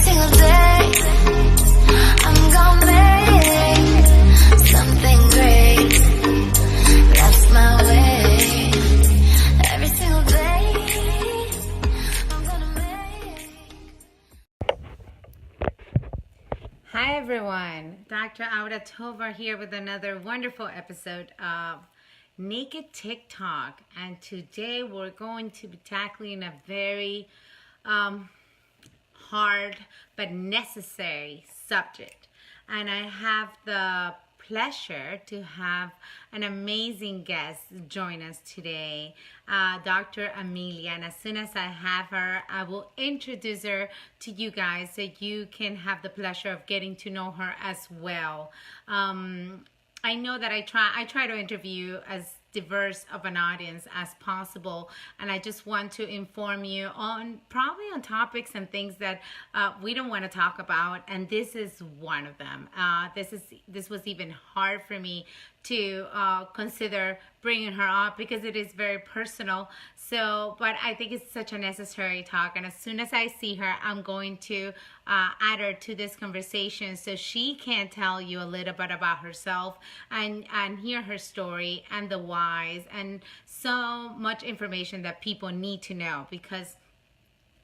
single day, I'm gonna make something great. That's my way. Every single day, I'm gonna make. Hi everyone, Dr. Tovar here with another wonderful episode of Naked TikTok, and today we're going to be tackling a very hard but necessary subject, and I have the pleasure to have an amazing guest join us today, Dr. Amelia. And as soon as I have her, I will introduce her to you guys so you can have the pleasure of getting to know her as well. I know that I try to interview as diverse of an audience as possible, and I just want to inform you on probably on topics and things that we don't want to talk about, and this is one of them. This was even hard for me to consider bringing her up because it is very personal. So, but I think it's such a necessary talk, and as soon as I see her, I'm going to add her to this conversation so she can tell you a little bit about herself and hear her story and the whys and so much information that people need to know, because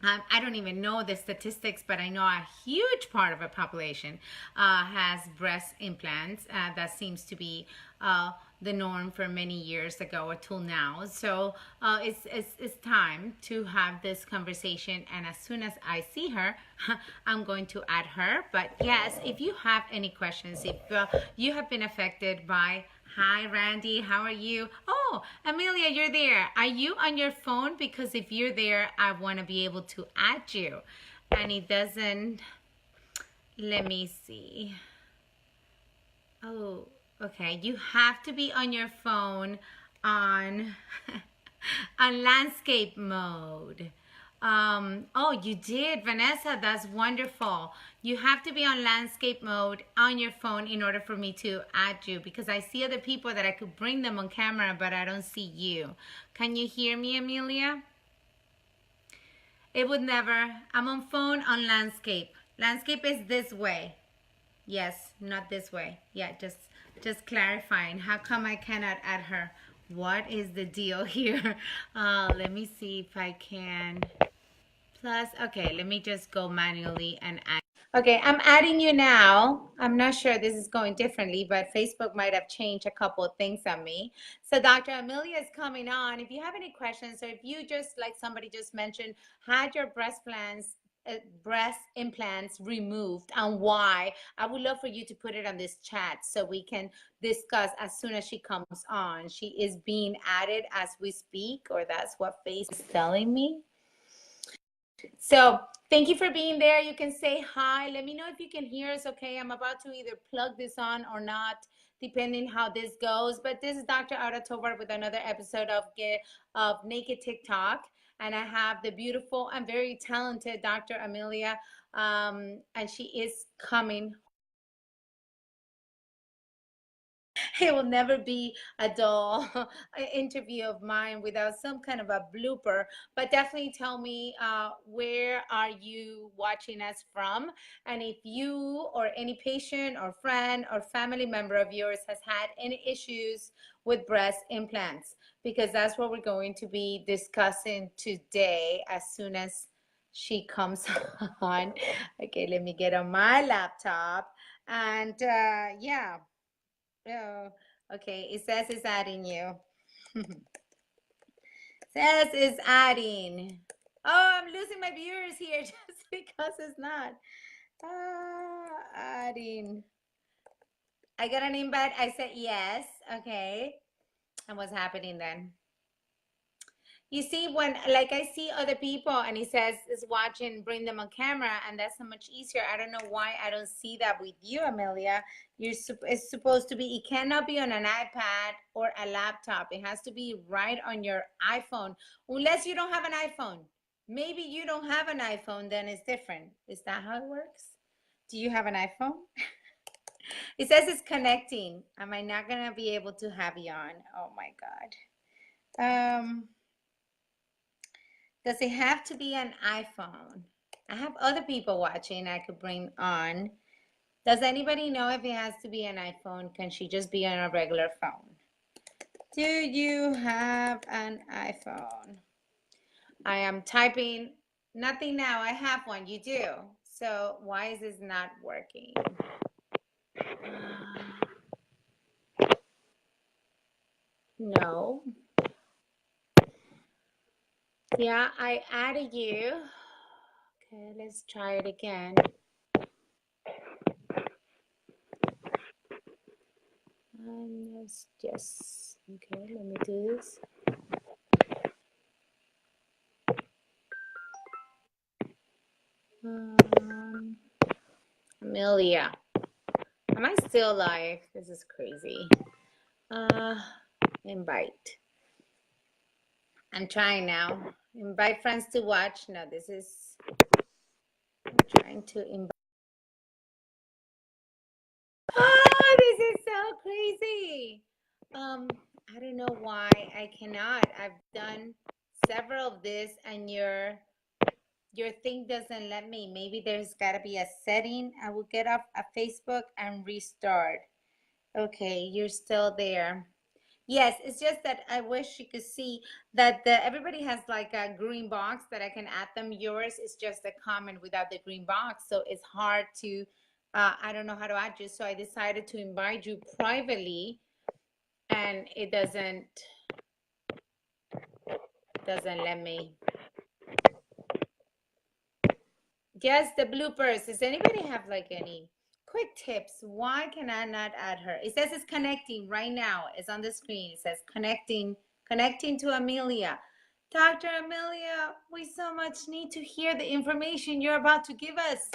I don't even know the statistics, but I know a huge part of a population has breast implants. That seems to be the norm for many years ago until now. So it's time to have this conversation. And as soon as I see her, I'm going to add her. But yes, if you have any questions, if you have been affected by... Hi, Randy. How are you? Oh, Amelia, you're there. Are you on your phone? Because if you're there, I want to be able to add you. And it doesn't... Let me see. Oh, okay. You have to be on your phone on, on landscape mode. Oh, you did, Vanessa. That's wonderful. You have to be on landscape mode on your phone in order for me to add you, because I see other people that I could bring them on camera, but I don't see you. Can you hear me, Amelia? It would never. I'm on phone on landscape. Landscape is this way. Yes, not this way. Yeah, just clarifying. How come I cannot add her? What is the deal here? Let me see if I can. Plus, okay, let me just go manually and add. Okay, I'm adding you now. I'm not sure this is going differently, but Facebook might have changed a couple of things on me. So Dr. Amelia is coming on. If you have any questions, or if you just, like somebody just mentioned, had your breast implants removed and why, I would love for you to put it on this chat so we can discuss as soon as she comes on. She is being added as we speak, or that's what Facebook is telling me. So thank you for being there. You can say hi. Let me know if you can hear us. Okay, I'm about to either plug this on or not, depending how this goes. But this is Dr. Tovar with another episode of Naked TikTok. And I have the beautiful and very talented Dr. Amelia, and she is coming. It will never be a dull interview of mine without some kind of a blooper. But definitely tell me, where are you watching us from? And if you or any patient or friend or family member of yours has had any issues with breast implants, because that's what we're going to be discussing today as soon as she comes on. Okay, let me get on my laptop. And yeah. Oh, okay. It says it's adding you. Says it's adding. Oh, I'm losing my viewers here just because it's not. Adding. I got an invite. I said yes. Okay. And what's happening then? You see, when like I see other people and he says is watching, bring them on camera, and that's so much easier. I don't know why I don't see that with you, Amelia. It's supposed to be, it cannot be on an iPad or a laptop. It has to be right on your iPhone, unless you don't have an iPhone. Maybe you don't have an iPhone, then it's different. Is that how it works? Do you have an iPhone? It says it's connecting. Am I not gonna be able to have you on? Oh my God. Does it have to be an iPhone? I have other people watching I could bring on. Does anybody know if it has to be an iPhone? Can she just be on a regular phone? Do you have an iPhone? I am typing nothing now. I have one. You do. So why is this not working? No. Yeah, I added you. Okay, let's try it again. And let's just, okay, let me do this. Amelia. Am I still live? This is crazy. Invite. I'm trying now. Invite friends to watch. No, this is, I'm trying to invite. Oh, this is so crazy. I don't know why I cannot. I've done several of this and your thing doesn't let me. Maybe there's got to be a setting. I will get off a Facebook and restart. Okay, you're still there. Yes, it's just that I wish you could see that everybody has like a green box that I can add them. Yours is just a comment without the green box, so it's hard to. I don't know how to add you, so I decided to invite you privately, and it doesn't let me. Yes, the bloopers. Does anybody have like any quick tips? Why can I not add her? It says it's connecting right now. It's on the screen. It says connecting to Amelia. Dr. Amelia, we so much need to hear the information you're about to give us.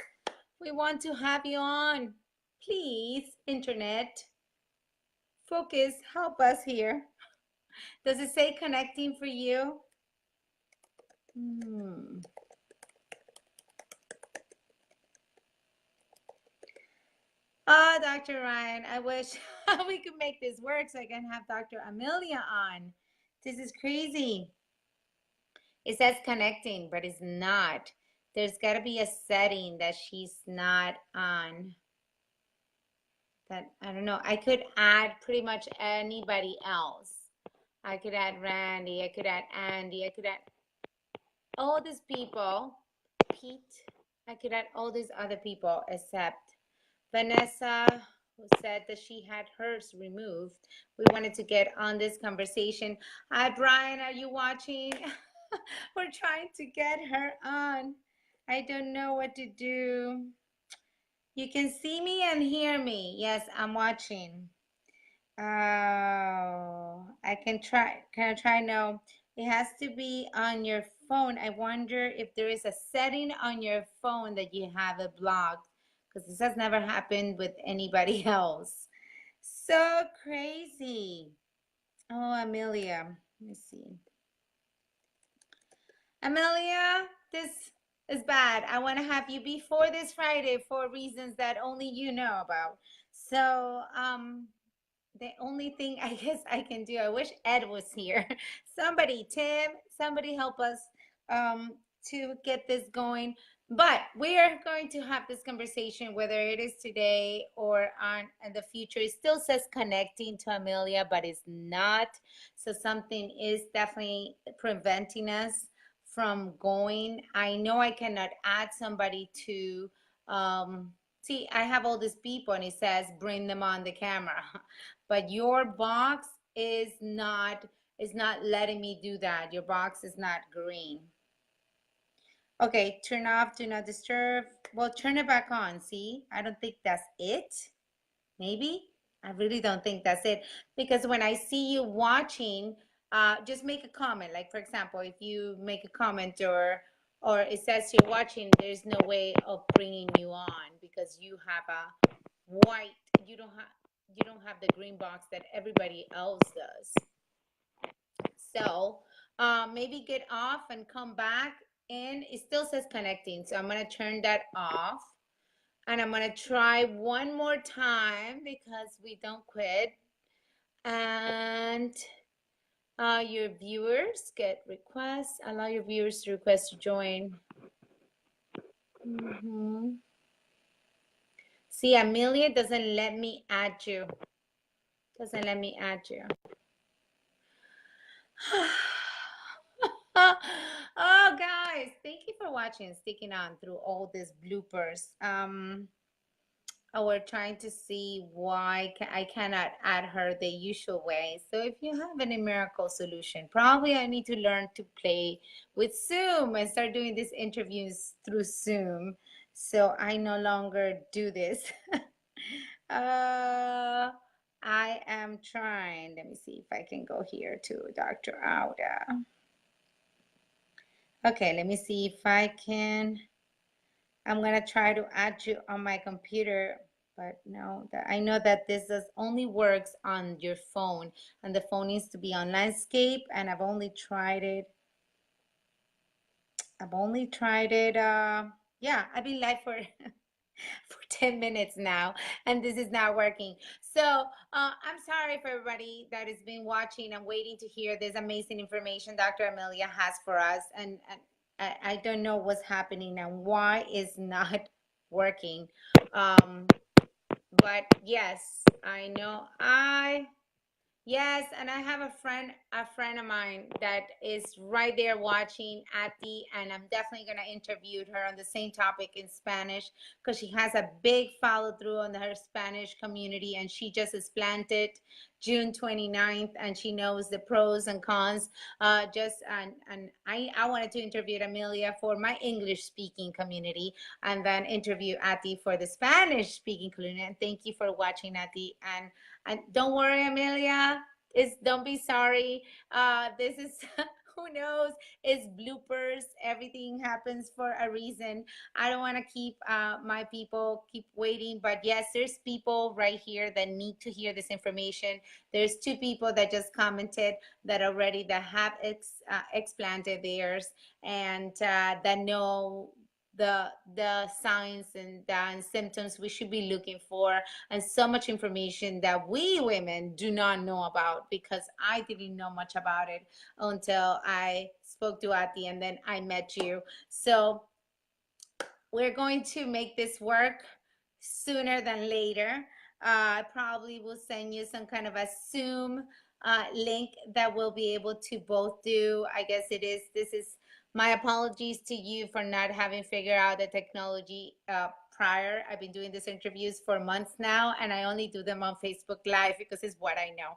We want to have you on. Please, internet, focus, help us here. Does it say connecting for you? Oh, Dr. Ryan, I wish we could make this work so I can have Dr. Amelia on. This is crazy. It says connecting, but it's not. There's got to be a setting that she's not on. That I don't know. I could add pretty much anybody else. I could add Randy. I could add Andy. I could add all these people. Pete. I could add all these other people except Vanessa, who said that she had hers removed. We wanted to get on this conversation. Hi, Brian, are you watching? We're trying to get her on. I don't know what to do. You can see me and hear me. Yes, I'm watching. Oh, I can try. Can I try? No, it has to be on your phone. I wonder if there is a setting on your phone that you have it blocked because this has never happened with anybody else. So crazy. Oh, Amelia. Let me see. Amelia, this is bad. I want to have you before this Friday for reasons that only you know about. So, the only thing I guess I can do, I wish Ed was here. Somebody, Tim, somebody help us to get this going. But we are going to have this conversation, whether it is today or on in the future. It still says connecting to Amelia, but it's not. So something is definitely preventing us from going. I know I cannot add somebody to see, I have all these people and it says bring them on the camera. But your box is not letting me do that. Your box is not green. Okay, turn off, do not disturb. Well, turn it back on. See, I don't think that's it. Maybe. I really don't think that's it. Because when I see you watching, just make a comment. Like, for example, if you make a comment or it says you're watching, there's no way of bringing you on because you have a white, you don't have the green box that everybody else does. So maybe get off and come back in. It still says connecting. So I'm going to turn that off. And I'm going to try one more time because we don't quit. And your viewers get requests. Allow your viewers to request to join. Mhm. See, Amelia doesn't let me add you. Doesn't let me add you. Oh, guys, thank you for watching and sticking on through all these bloopers. We're trying to see why I cannot add her the usual way. So if you have any miracle solution, probably I need to learn to play with Zoom and start doing these interviews through Zoom. So I no longer do this. uh, I am trying. Let me see if I can go here to Dr. Auda. Okay, let me see if I can. I'm gonna try to add you on my computer, but no, that I know that this does only works on your phone, and the phone needs to be on landscape, and I've only tried it. Yeah, I've been live for for 10 minutes now, and this is not working. So I'm sorry for everybody that has been watching and waiting to hear this amazing information Dr. Amelia has for us. And I don't know what's happening and why it's not working. But yes, I know Yes, and I have a friend of mine that is right there watching Ati, and I'm definitely gonna interview her on the same topic in Spanish because she has a big follow through on her Spanish community, and she just is planted June 29th, and she knows the pros and cons. And I wanted to interview Amelia for my English speaking community, and then interview Ati for the Spanish speaking community. And thank you for watching, Ati, and don't worry, Amelia. Don't be sorry. This is who knows? It's bloopers. Everything happens for a reason. I don't want to keep my people keep waiting, but yes, there's people right here that need to hear this information. There's two people that just commented that already that have explanted theirs and that know the signs and symptoms we should be looking for, and so much information that we women do not know about, because I didn't know much about it until I spoke to Ati and then I met you. So we're going to make this work sooner than later. I probably will send you some kind of a Zoom link that we'll be able to both do. I guess this is my apologies to you for not having figured out the technology prior. I've been doing these interviews for months now, and I only do them on Facebook Live because it's what I know.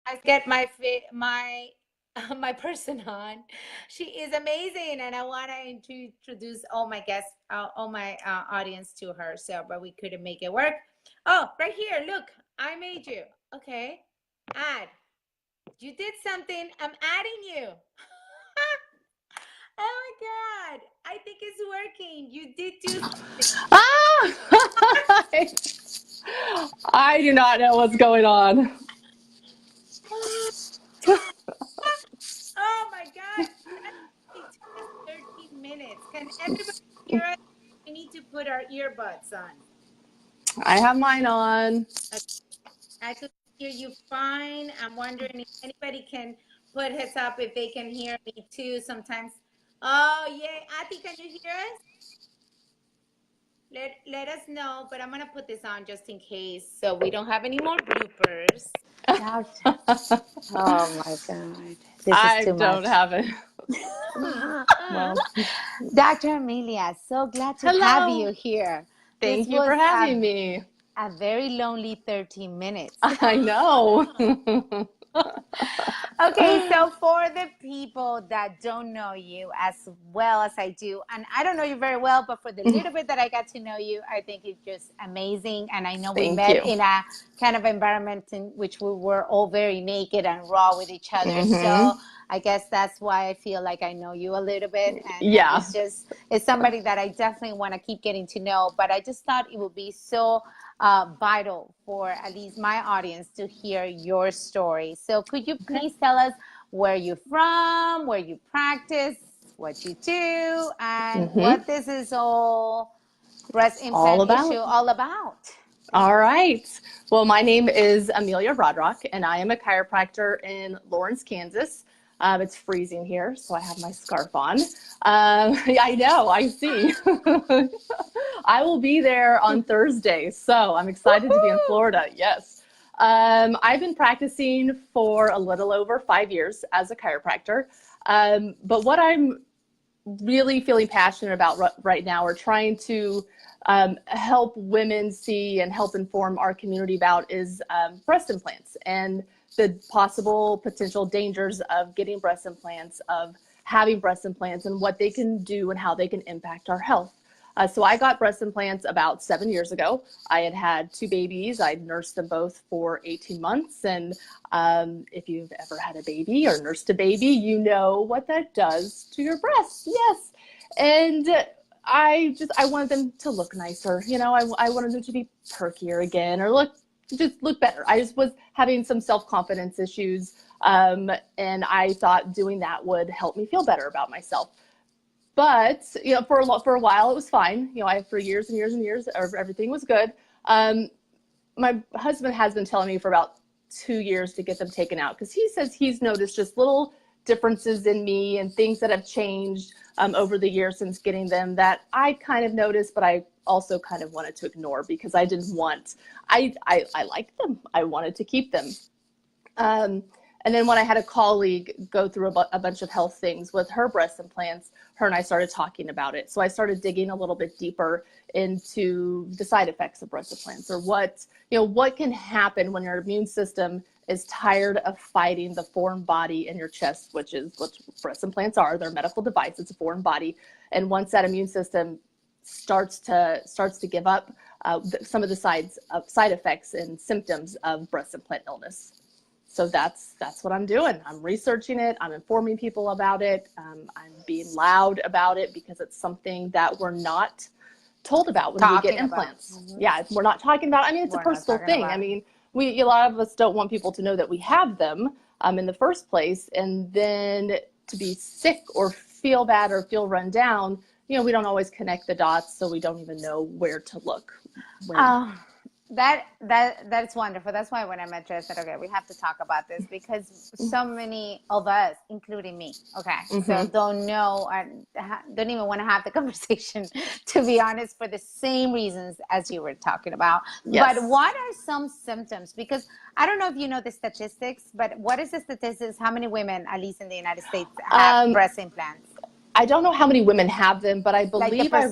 I get my my person on. She is amazing, and I want to introduce all my guests, all my audience to her. So, but we couldn't make it work. Oh, right here, look, I made you. Okay, add. You did something. I'm adding you. Oh my God, I think it's working. You did do something. Ah! I do not know what's going on. Oh my God, that only took us 13 minutes. Can everybody hear us? We need to put our earbuds on. I have mine on. I could hear you fine. I'm wondering if anybody can put heads up if they can hear me too. Sometimes. Oh, yay. Ati, can you hear us? Let us know, but I'm going to put this on just in case so we don't have any more bloopers. Oh my God. This I is too don't much. have it. Well, Dr. Amelia, so glad to Hello. have you here. Thank you for having me. A very lonely 13 minutes. I know. Okay, so for the people that don't know you as well as I do, and I don't know you very well, but for the little bit that I got to know you, I think it's just amazing. And I know we Thank met you. in a kind of environment in which we were all very naked and raw with each other. So I guess that's why I feel like I know you a little bit. And Yeah. it's somebody that I definitely want to keep getting to know. But I just thought it would be so vital for at least my audience to hear your story. So could you Okay. please tell us where you're from, where you practice, what you do, and Mm-hmm. what this is all breast All implant issue about. all about? All right. Well, my name is Amelia Rodrock, and I am a chiropractor in Lawrence, Kansas. It's freezing here, so I have my scarf on. Yeah, I know, I see. I will be there on Thursday, so I'm excited to be in Woohoo! Florida. Yes. I've been practicing for a little over 5 years as a chiropractor. But what I'm really feeling passionate about right now, or trying to help women see and help inform our community about, is breast implants and the possible potential dangers of getting breast implants, of having breast implants, and what they can do and how they can impact our health. So I got breast implants about 7 years ago. I had had two babies. I nursed them both for 18 months. And if you've ever had a baby or nursed a baby, you know what that does to your breasts. Yes. And I wanted them to look nicer. You know, I wanted them to be perkier again, or just look better. I just was having some self-confidence issues. And I thought doing that would help me feel better about myself. But, you know, for a while it was fine. You know, for years and years and years, everything was good. My husband has been telling me for about 2 years to get them taken out, because he says he's noticed just little differences in me and things that have changed over the years since getting them, that I kind of noticed, but I also kind of wanted to ignore, because I didn't want, I liked them. I wanted to keep them. And then when I had a colleague go through a bunch of health things with her breast implants, her and I started talking about it. So I started digging a little bit deeper into the side effects of breast implants, or what can happen when your immune system is tired of fighting the foreign body in your chest, which is what breast implants are. They're a medical device. It's a foreign body. And once that immune system starts to give up, some of the side effects and symptoms of breast implant illness. So that's what I'm doing. I'm researching it. I'm informing people about it. I'm being loud about it, because it's something that we're not told about when we get implants. Mm-hmm. Yeah, we're not talking about. I mean, it's a personal thing. I mean, a lot of us don't want people to know that we have them in the first place, and then to be sick or feel bad or feel run down. You know, we don't always connect the dots, so we don't even know where to look. That's wonderful. That's why when I met you, I said, okay, we have to talk about this, because so many of us, including me, so don't know and don't even want to have the conversation, to be honest, for the same reasons as you were talking about. Yes. But what are some symptoms? Because I don't know if you know the statistics, but what is the statistics? How many women, at least in the United States, have breast implants? I don't know how many women have them, but I believe I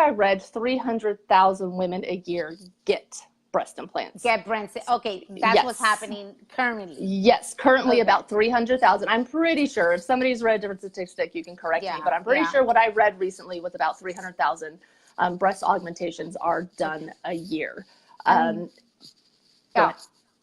read 300,000 women a year get breast implants. Get breast. Okay, that's what's happening currently. Yes, currently about 300,000. I'm pretty sure. If somebody's read a different statistic, you can correct me. But I'm pretty sure what I read recently was about 300,000 breast augmentations are done a year.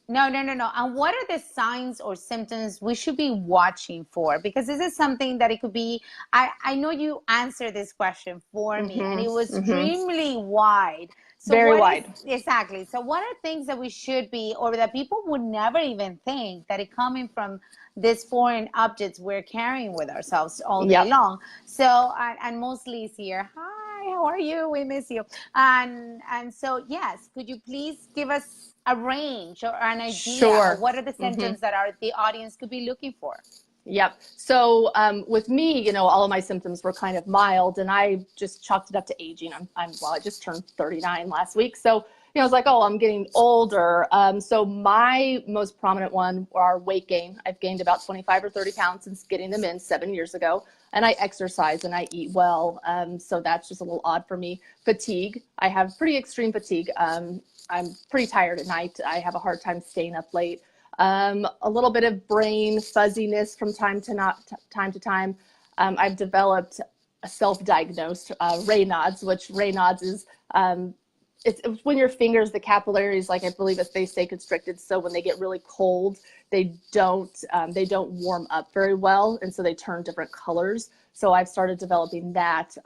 No. And what are the signs or symptoms we should be watching for? Because this is something that it could be, I know you answered this question for me, and it was extremely wide. So very wide. Exactly. So what are things that we should be, or that people would never even think that it coming from these foreign objects we're carrying with ourselves all day long? So, and mostly is here. Hi, how are you? We miss you. And so, yes, could you please give us a range or an idea of what are the symptoms that the audience could be looking for? Yep. So with me, you know, all of my symptoms were kind of mild, and I just chalked it up to aging. I just turned 39 last week. So, you know, I was like, oh, I'm getting older. So my most prominent one are weight gain. I've gained about 25 or 30 pounds since getting them in 7 years ago. And I exercise and I eat well. So that's just a little odd for me. Fatigue. I have pretty extreme fatigue. I'm pretty tired at night. I have a hard time staying up late. A little bit of brain fuzziness from time to time. I've developed a self-diagnosed Raynaud's, which Raynaud's is it's when your fingers, the capillaries, like I believe they stay constricted. So when they get really cold, they don't warm up very well. And so they turn different colors. So I've started developing that.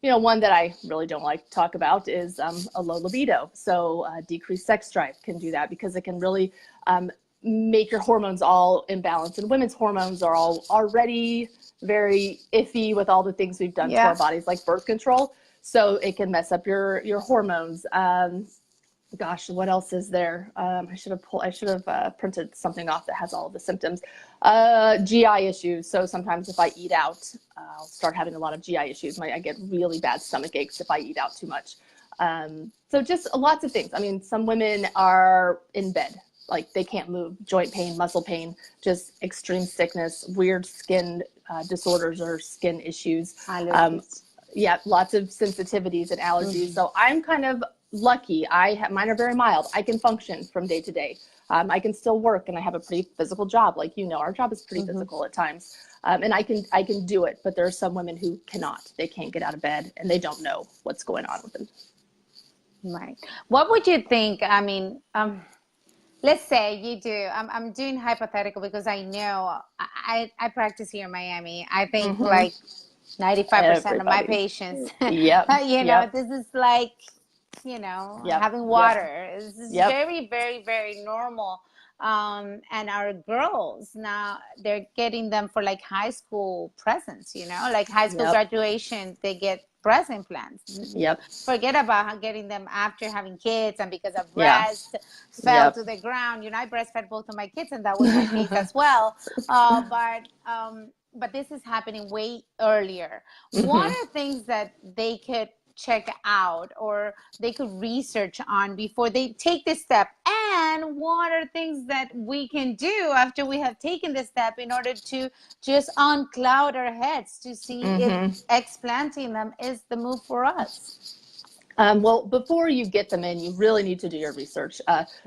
One that I really don't like to talk about is a low libido. So decreased sex drive can do that because it can really make your hormones all imbalanced. And women's hormones are all already very iffy with all the things we've done to our bodies, like birth control. So it can mess up your hormones. Gosh, what else is there? I should have printed something off that has all of the symptoms. GI issues. So sometimes if I eat out, I'll start having a lot of GI issues. I get really bad stomach aches if I eat out too much. So just lots of things. I mean, some women are in bed, like they can't move, joint pain, muscle pain, just extreme sickness, weird skin disorders or skin issues. Lots of sensitivities and allergies. So I'm kind of lucky. Mine are very mild. I can function from day to day. I can still work, and I have a pretty physical job. Like, our job is pretty physical at times. And I can do it, but there are some women who cannot. They can't get out of bed, and they don't know what's going on with them. Right. What would you think? I mean, let's say you do. I'm doing hypothetical because I know I practice here in Miami. I think like 95% of my patients, this is like, having water. This is very, very, very normal. And our girls now, they're getting them for like high school presents, like high school graduation, they get breast implants. Forget about getting them after having kids, and because a breast fell to the ground. I breastfed both of my kids, and that was my case as well. But this is happening way earlier. What are things that they could check out or they could research on before they take this step? And what are things that we can do after we have taken this step in order to just uncloud our heads to see if explanting them is the move for us? Well, before you get them in, you really need to do your research.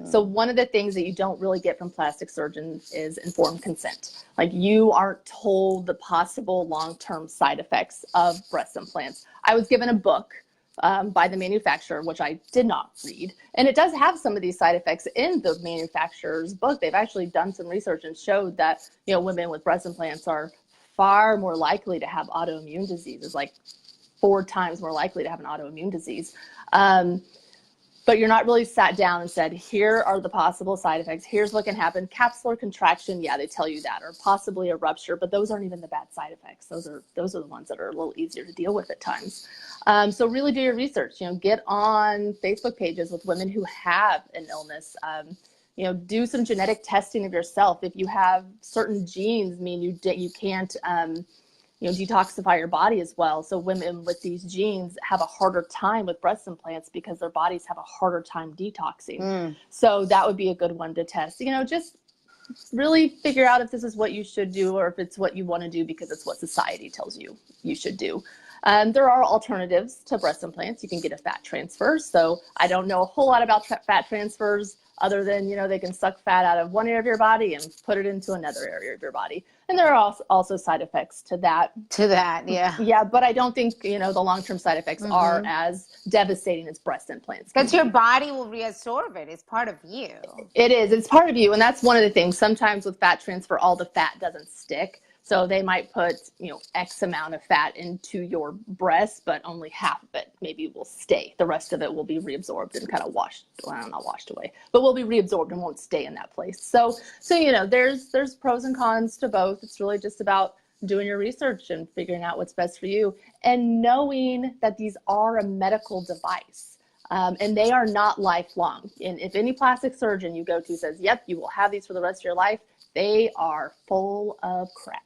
So one of the things that you don't really get from plastic surgeons is informed consent. Like, you aren't told the possible long-term side effects of breast implants. I was given a book by the manufacturer, which I did not read. And it does have some of these side effects in the manufacturer's book. They've actually done some research and showed that, women with breast implants are far more likely to have autoimmune diseases, like 4 times more likely to have an autoimmune disease. But you're not really sat down and said, here are the possible side effects. Here's what can happen. Capsular contraction, they tell you that, or possibly a rupture, but those aren't even the bad side effects. Those are the ones that are a little easier to deal with at times. So really do your research. Get on Facebook pages with women who have an illness. Do some genetic testing of yourself. If you have certain genes, you can't detoxify your body as well. So women with these genes have a harder time with breast implants because their bodies have a harder time detoxing. So that would be a good one to test. Just really figure out if this is what you should do or if it's what you want to do because it's what society tells you you should do. There are alternatives to breast implants. You can get a fat transfer. So I don't know a whole lot about fat transfers other than, they can suck fat out of one area of your body and put it into another area of your body. And there are also side effects to that. Yeah, but I don't think, the long-term side effects are as devastating as breast implants. Because your body will reabsorb it. It's part of you. It is. It's part of you. And that's one of the things. Sometimes with fat transfer, all the fat doesn't stick. So they might put, X amount of fat into your breast, but only half of it maybe will stay. The rest of it will be reabsorbed and kind of not washed away, but will be reabsorbed and won't stay in that place. So there's pros and cons to both. It's really just about doing your research and figuring out what's best for you and knowing that these are a medical device. And they are not lifelong. And if any plastic surgeon you go to says, yep, you will have these for the rest of your life, they are full of crap.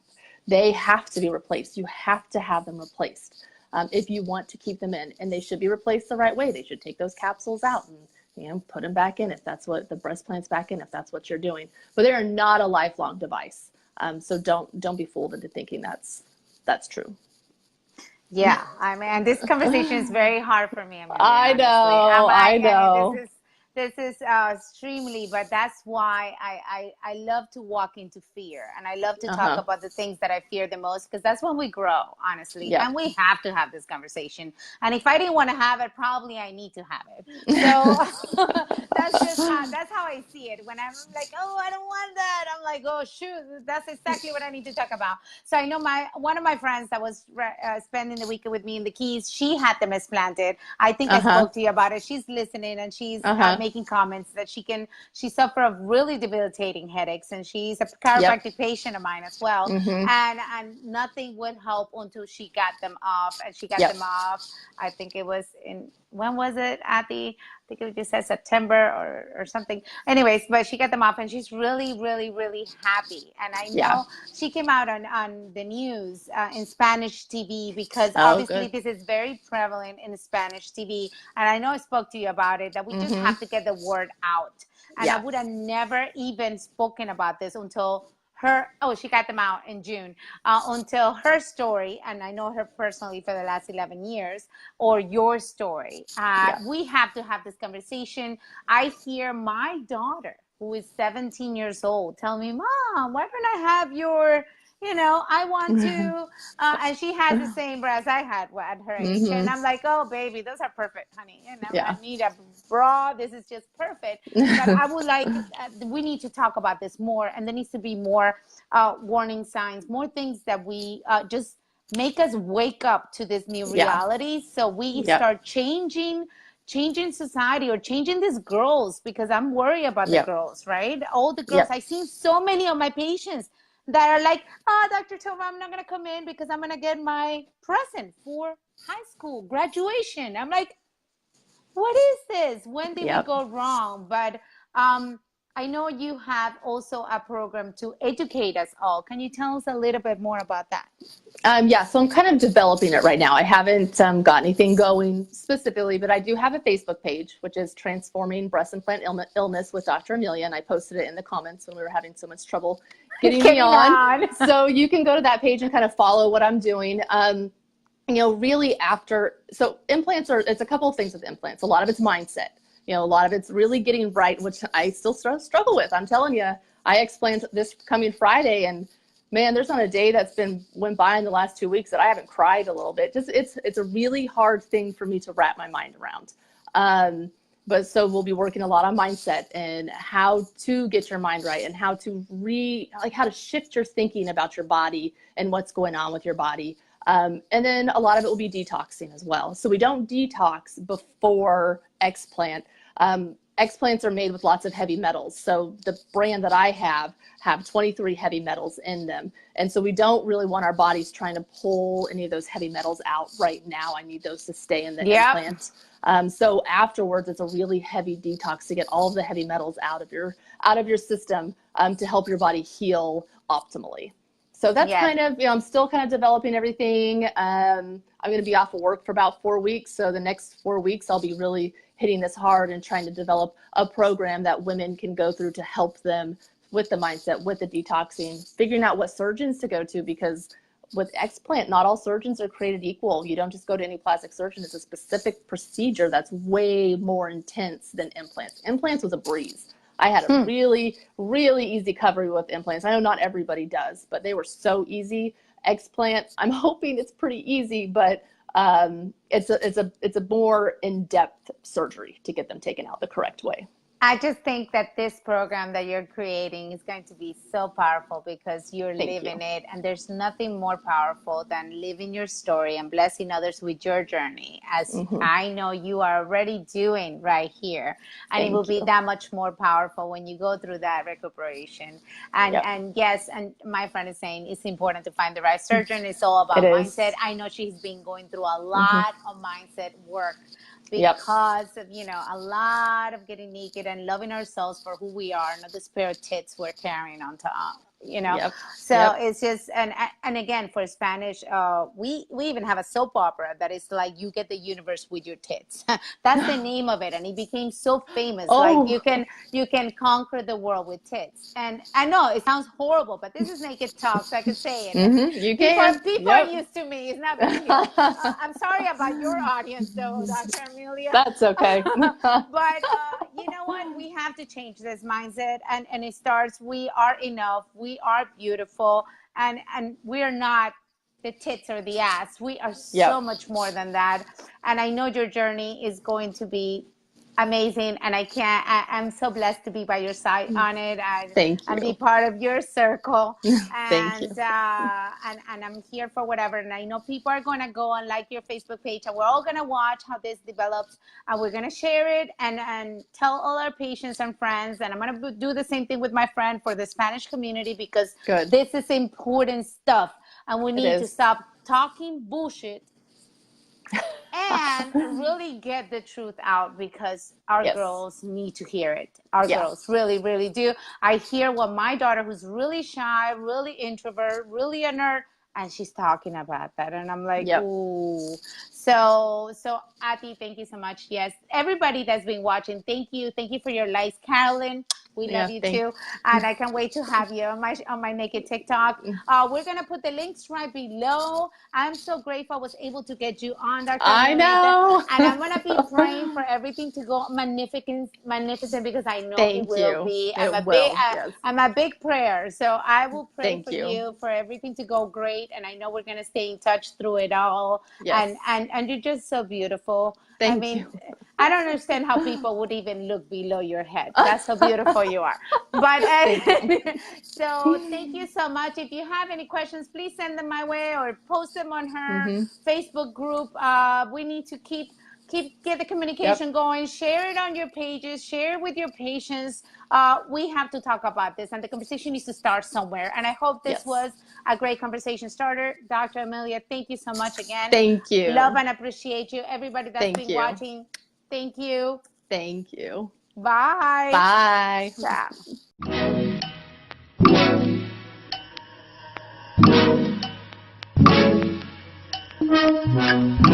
They have to be replaced. You have to have them replaced if you want to keep them in. And they should be replaced the right way. They should take those capsules out and put them back in if that's what the breast plants back in, if that's what you're doing. But they are not a lifelong device. So don't be fooled into thinking that's true. Yeah, I mean, this conversation is very hard for me. Amelia, I know. this is extremely, but that's why I love to walk into fear, and I love to talk about the things that I fear the most, because that's when we grow, honestly. Yeah. And we have to have this conversation. And if I didn't want to have it, probably I need to have it. So that's how I see it. When I'm like, oh, I don't want that, I'm like, oh shoot, that's exactly what I need to talk about. So I know one of my friends that was spending the weekend with me in the Keys, she had them explanted. I think I spoke to you about it. She's listening, and she's making comments that she suffered of really debilitating headaches, and she's a chiropractic patient of mine as well. And nothing would help until she got them off, and she got them off. I think it was when was it, Athy? I think it just said September or something. Anyways, but she got them off, and she's really, really, really happy. And I know she came out on the news in Spanish TV, because obviously this is very prevalent in Spanish TV. And I know I spoke to you about it, that we just have to get the word out. And I would have never even spoken about this until she got them out in June, until her story, and I know her personally for the last 11 years, or your story. We have to have this conversation. I hear my daughter, who is 17 years old, tell me, Mom, why don't I have your, I want to, and she has the same breasts I had at her age. And I'm like, oh, baby, those are perfect, honey. I need a bra. This is just perfect. But I would like, we need to talk about this more. And there needs to be more warning signs, more things that we just make us wake up to this new reality. So we start changing society, or changing these girls, because I'm worried about the girls, right? All the girls. I've seen so many of my patients that are like, oh, Dr. Tovar, I'm not going to come in because I'm going to get my present for high school graduation. I'm like, what is this? When did we go wrong? But I know you have also a program to educate us all. Can you tell us a little bit more about that? So I'm kind of developing it right now. I haven't got anything going specifically, but I do have a Facebook page, which is Transforming Breast Implant Illness with Dr. Amelia, and I posted it in the comments when we were having so much trouble getting me on. So you can go to that page and kind of follow what I'm doing. Really so implants it's a couple of things with implants. A lot of it's mindset. A lot of it's really getting right, which I still struggle with. I'm telling you, I explained this coming Friday, and man, there's not a day that's went by in the last 2 weeks that I haven't cried a little bit. Just it's a really hard thing for me to wrap my mind around. But so we'll be working a lot on mindset and how to get your mind right, and how to how to shift your thinking about your body and what's going on with your body. And then a lot of it will be detoxing as well. So we don't detox before explant. Explants are made with lots of heavy metals. So the brand that I have 23 heavy metals in them. And so we don't really want our bodies trying to pull any of those heavy metals out right now. I need those to stay in the implant. So afterwards, it's a really heavy detox to get all of the heavy metals out of your system, to help your body heal optimally. So that's kind of, I'm still kind of developing everything. I'm going to be off of work for about 4 weeks. So the next 4 weeks, I'll be really hitting this hard and trying to develop a program that women can go through to help them with the mindset, with the detoxing, figuring out what surgeons to go to, because with explant, not all surgeons are created equal. You don't just go to any plastic surgeon. It's a specific procedure that's way more intense than implants. Implants was a breeze. I had a really, really easy recovery with implants. I know not everybody does, but they were so easy. Explants, I'm hoping it's pretty easy, but it's a more in-depth surgery to get them taken out the correct way. I just think that this program that you're creating is going to be so powerful, because you're living it, and there's nothing more powerful than living your story and blessing others with your journey, as I know you are already doing right here. And it will be that much more powerful when you go through that recuperation. And yes, and my friend is saying it's important to find the right surgeon. It's all about mindset. I know she's been going through a lot of mindset work, because of, a lot of getting naked and loving ourselves for who we are, not this pair of tits we're carrying on top. It's just, and again, for Spanish, we even have a soap opera that is like, you get the universe with your tits. That's the name of it, and it became so famous. Like you can conquer the world with tits. And I know it sounds horrible, but this is naked talk, so I can say it. You can. People are used to me. It's not big deal. I'm sorry about your audience, though, Dr. Amelia. That's okay. But you know what? We have to change this mindset, and it starts. We are enough. We are beautiful, and we are not the tits or the ass. We are so Yep. much more than that. And I know your journey is going to be amazing, and I'm so blessed to be by your side on it, Thank and be you. part of your circle. Thank you. And I'm here for whatever. And I know people are going to go and like your Facebook page, and we're all going to watch how this develops, and we're going to share it and tell all our patients and friends. And I'm going to do the same thing with my friend for the Spanish community, because Good. this is important stuff, and we need to is. stop talking bullshit and really get the truth out, because our Yes. girls need to hear it. Our Yeah. girls really, really do. I hear what my daughter, who's really shy, really introvert, really a nerd, and she's talking about that. And I'm like, Yep. ooh. So Ati, thank you so much. Yes. Everybody that's been watching, thank you. Thank you for your likes. Carolyn, we love you too. And I can't wait to have you on my Naked TikTok. We're going to put the links right below. I'm so grateful I was able to get you on, Dr. I Amelia. know. And I'm going to be praying for everything to go magnificent, because I know it Thank will you. be. Yes. I'm a big prayer. So I will pray Thank for you. you for everything to go great. And I know we're going to stay in touch through it all. Yes. And you're just so beautiful. Thank you. I don't understand how people would even look below your head. That's how beautiful you are. But so thank you so much. If you have any questions, please send them my way or post them on her Facebook group. We need to get the communication going. Share it on your pages. Share it with your patients. We have to talk about this, and the conversation needs to start somewhere. And I hope this was a great conversation starter. Dr. Amelia, thank you so much again. Thank you. Love and appreciate you. Everybody that's been watching, thank you. Thank you. Bye. Bye. Ciao.